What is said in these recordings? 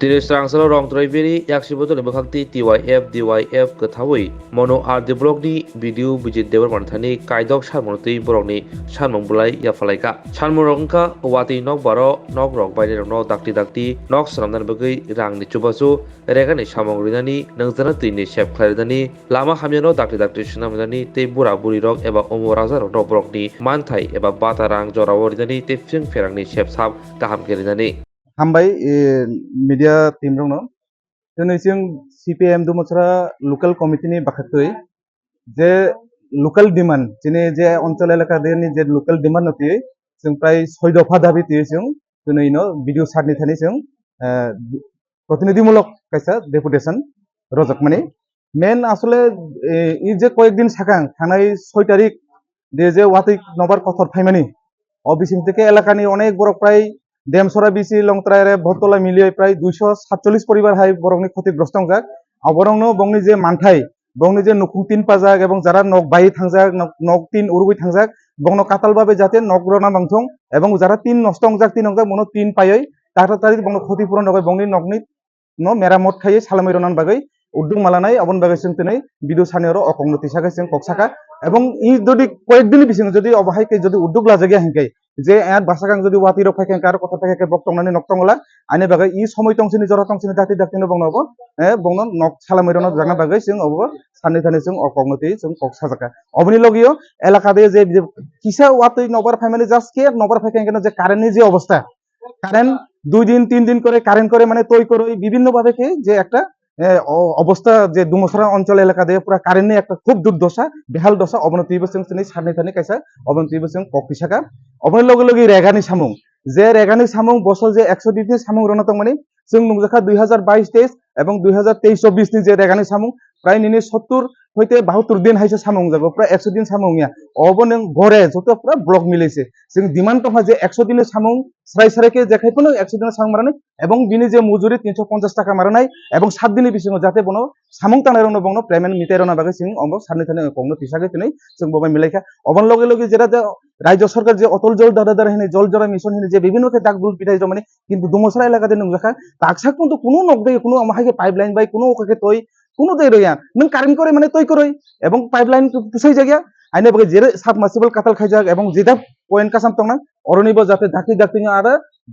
Tinisrangsalo rong traiberi yaksiboto le bakhakti DYF kathawi mono art the blog ni video bijit debar manthani kaidok sharmonti borokni sharmong bulai yafalaika sharmorongka wati nok baro nok rok baide no dakti nok sanamdan bagai rang ni chubasu regani samong rinani nangzana tini chef khairdani lama hamyano dakti sunamdani te bura buri rok eba omoraza rok borokni manthai eba bata rang joraworidani te film ferangni chef sab kaham keridani हामबाय media team रंनो दिनै जों CPM दुमसरा local कमिटिनि बाखातै जे local demand जिने जे अंचल एलाका देनि जे local demand नति जों प्राय 6 दफा दाबि ति जों दिनै नो भिडिअ सारनि थानि जों प्रतिनिधिमूलक कायसा डेपुटेशन रजकमानि मेन आसले इ जे कयेक दिन सागां थानाय 6 तारिख दे जे वातै नबार कथर फाइमानि अबिसिम থেকে এলাকাनि अनेक बरक प्राय देमसरा बिसि लंत्रायरे भतला मिलियै प्राय 247 परिवार हाय बरंनि क्षतिग्रस्त जाक अबरंनो बंगनि जे मानथाय बंगनि जे नुखुं तीन पाजाक एबं जारा नक बाय थांजाक नक तीन उरुबै थांजाक बंगनो कातालबाबे जाते नक रना बांथं एबं जारा तीन नष्ट जाक मनो तीन पायै ताता तारि बंगनो क्षतिपूरण दबाय बंगनि नकनि न मेरामत खायै सालामै रनान बागै उद्दुग मालानाय अबन बागै जों दिनै बिदु सानेरो अकंनति सागै जों कक्साका एबं इ जदि कयेक दिन बिसिं जदि अबहाय के जदि उद्दुग लाजागिया हिंकै जे एत बासागां जदि वाति रक फायखें कार कथा फायखे बक्तंनानै नक्तंगला आने बागै इ समय तंसिनि जरा तंसिनि दाक्तिनो बंगनो बंगनो नक सालामै रना जाना बागै जों अब साननै थानै जों अकंनति जों कक्सा जाका अबनि लगियो एलाका दे जे किसा वाति नबर फायमानि जास्ट के नबर फायखें जे कारेन्टनि जे अवस्था कारेन्ट 2 दिन 3 दिन करे कारेन्ट करे माने तय करे विभिन्न भाবে के जे একটা অবস্থা যে দুমসরা অঞ্চল এলাকা দিয়ে পুরা কারেন্টনি একটা খুব দুর্দশা বেহাল দশা অবনতি বসং তিনি সারনি থানি কাইসা অবনতি বসং ককিসাকা অবনি লগে লগে রেগানি সামুং যে রেগানি সামুং বছর যে 102 নি সামুং রনতং মানে जों नुजाखा 2022-23 এবং 2023-24 नि जे रेगानि सामुं प्राय निनि 70 হইতে 72 दिन हाइसे सामुं जागो प्राय 100 दिन सामुंया अब नों घरे जत पुरा ब्लक मिलाइसे जों डिमान्ड तफा जे 100 दिन सामुं स्राय स्रायके जेखायफोनो 100 दिन सामुं मारनाय এবং बिनि जे मजुरि 350 टाका मारनाय এবং 7 दिननि बिसिङाव जाते बनो सामुं तानायरनो बंनो पेमेन्ट मिटायरना बागै जों अमब सारनि थाने कंनो तिसागै तिनै जों बबाय मिलाइखा अबन लगे लगे जेरा जे राज्य सरकार जे अटल जल दादा हिनि जल जरा मिशन हिनि जे विभिन्न के दाग बुल पिटाय जमाने কিন্তু দুমসরা এলাকা দে নুজাখা তাকসা কিন্তু কোনো নক দে কোনো আমাকে পাইপলাইন বাই কোনো ওকে তই কোনো দে রইয়া নং কারেন্ট করে মানে তই করই এবং পাইপলাইন পুসাই জায়গা আইনে বগে জেরে সাবমার্সিবল কাতাল খাইজাক এবং যেটা পয়েন্ট কাসাম তংনা অরনিব যাতে দাকি আর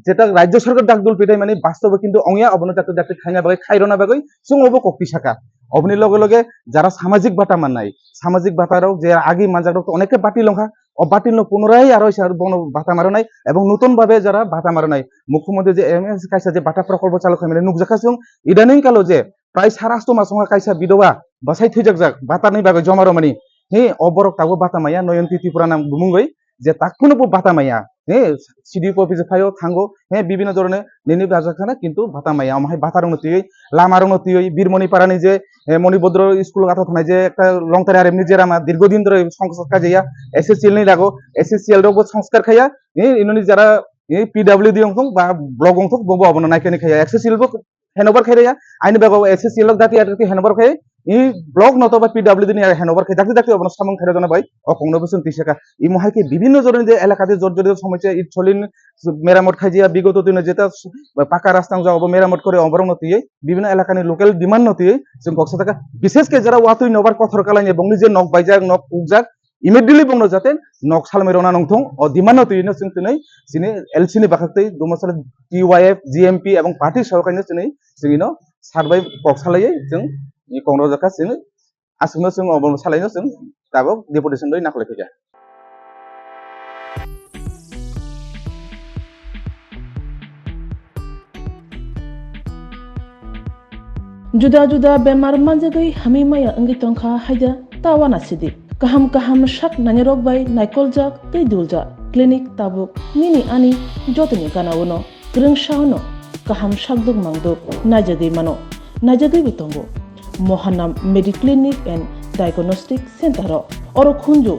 যেটা রাজ্য সরকার দাগদুল পিটাই মানে বাস্তবে কিন্তু অংয়া অবনতি দাকি খাইনা বাগৈ খাইরনা বাগৈ जों অব কপি শাখা অবনি লগে লগে যারা সামাজিক ভাতা মাননাই সামাজিক ভাতারাও যে আগে মানজাক অনেকে বাটি লংখা অবাটিল পুনরায় আরো সার বন ভাতা মারনাই এবং নতুন ভাবে যারা ভাতা মারনাই মুখ্যমন্ত্রী যে এমএস কাইসা যে ভাতা প্রকল্প চালক হয় মানে নুকজাখাসুং ইদানিং কালো যে প্রায় 700 মাসংা কাইসা বিধবা বাসাই থৈজাক ভাতাनि बागै जमारो मानि हे अबरक ताबो भाता माया नयनति त्रिपुरा नाम बुमुंगै जे ताकखुनो भाता माया हे सिडिपि अफिस फायो थांगो हे विभिन्न धरने नेनि बाजाखाना किन्तु भाता माया আমহাই ভাতা রংতি লামা রংতি বীরমণি পারানি যে মণিভদ্র স্কুল গাথা থানায় যে একটা লংতারি আর এমনি যেরা দীর্ঘদিন ধরে সংস্কার কাজিয়া এসএসসিএল নি লাগো এসএসসিএল রগো সংস্কার খাইয়া ইননি যারা পিডব্লিউডি অংথং বা ব্লক অংথং ববো অবন নাইকেনি খাইয়া এসএসসিএল বো হেনওভার খাইয়া আইনি বাগো এসএসসিএল দাতি আরতি হেনওভার খাই ই ব্লক নতবা পিডব্লিউডি নি হেনওভার খাই দাতি অবন সামং খাইরা জানা ভাই অকংনো বসন তিসাকা ই মহাইকে বিভিন্ন জনের যে এলাকাতে জর্জরিত সমস্যা ইট চলিন মেরামত খাইজিয়া বিগত দিনে যেটা পাকা রাস্তা যাও মেরামত করে অবরণতি বিভিন্ন এলাকানি লোকাল ডিমান্ড নতি जों কক্সা থাকা বিশেষ করে যারা ওয়াতুই নবার কথর কালানি বংনি যে নক বাইজাক নক উকজাক ইমিডিয়েটলি বংনো যাতে নক সালমে রনা নংথং অ ডিমান্ড নতি নো जों तिनै सिनि एलसिनि बाखै दुमसल টিওয়াইএফ জিএমপি এবং পার্টি সহকারীनो तिनै जोंनो सारबाय कक्सालायै जों इ कंग्र जाका जों आसुनो जों अबन सालायनो जों दाबो डेपुटेशन दै नाखलाय फैया जुदा बेमार मानजागै हामिमाया अंगितंखा हायदा तावाना सिदि kaham shak nanyarok bai naikol jak tei dulja clinic tabuk nini ani jotni kanawono grungshawno kaham shakduk mangduk najagei bitongo mohanam mediclinic and diagnostic center oro khunju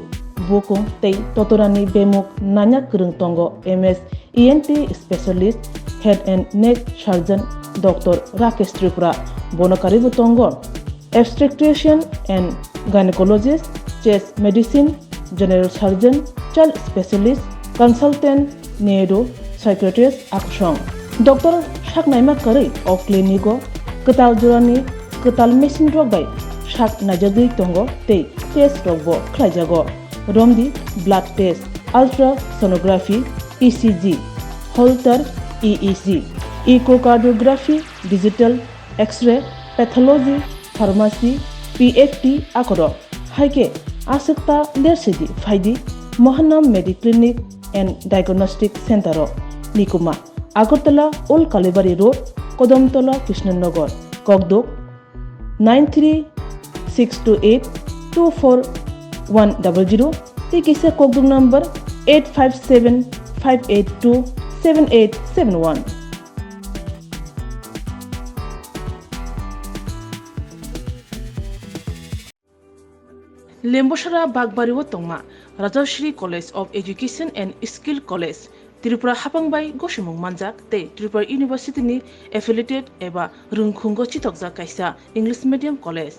bokong tei totorani bemuk nanya krung tongo ms ent specialist head and neck surgeon dr rakesh tripura bonokari butongo obstetrician and gynecologist chest medicine general surgeon child specialist consultant neuro psychiatrist aksong dr sak naima karai o clinico ketal jorani ketal machine rok bai sak najagui tongo tei test rok bo khlaijago romdi blood test ultrasonography ECG Holter EEG echocardiography digital x-ray pathology pharmacy PFT akoro haike asukta dersidi faidi Mohanam Mediclinic and Diagnostic Center Nikuma Agartala Old Kalibari Road Kodamtola Krishnanagar Kogdok 9362824100 Tikisa Kogdok number 8575827871 Lembosara Bagbariwo Tongma Rajashri College of Education and Skill College Tripura Hapangbai Goshimung Manjak te Tripura University ni affiliated eba Rungkhungo Chitokja kaisa English medium college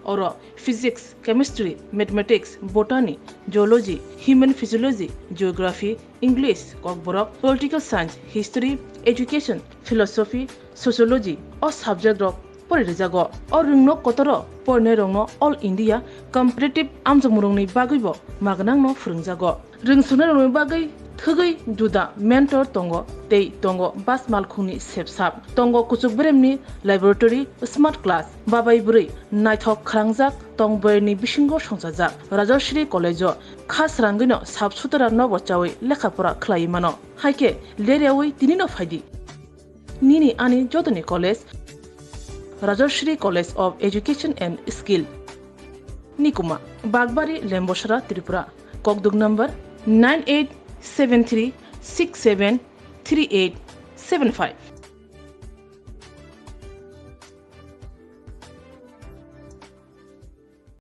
Oro physics, chemistry, mathematics, botany, geology, human physiology, geography, English, kokborok, political science, history, education, philosophy, sociology o subject rok porijago o rungno kotoro porne rongno all India competitive amjamurungni bagibo magnangno phurungjago rungsuna rongni bagai thugui juda mentor tongo tei tongo bas malkhungni sepsap tongo kuchuk bremni laboratory smart class babai buri naithok khrangjak tongboyni bisingo songjajak Rajashri College khas rangino sabsutara nobochawi lekhapora khlai mano haike leriawi tinino faidi nini ani jotoni college Rajashri College of Education and Skill Nikuma Bagbari Lembosara Tripura Kogduk number 9873673875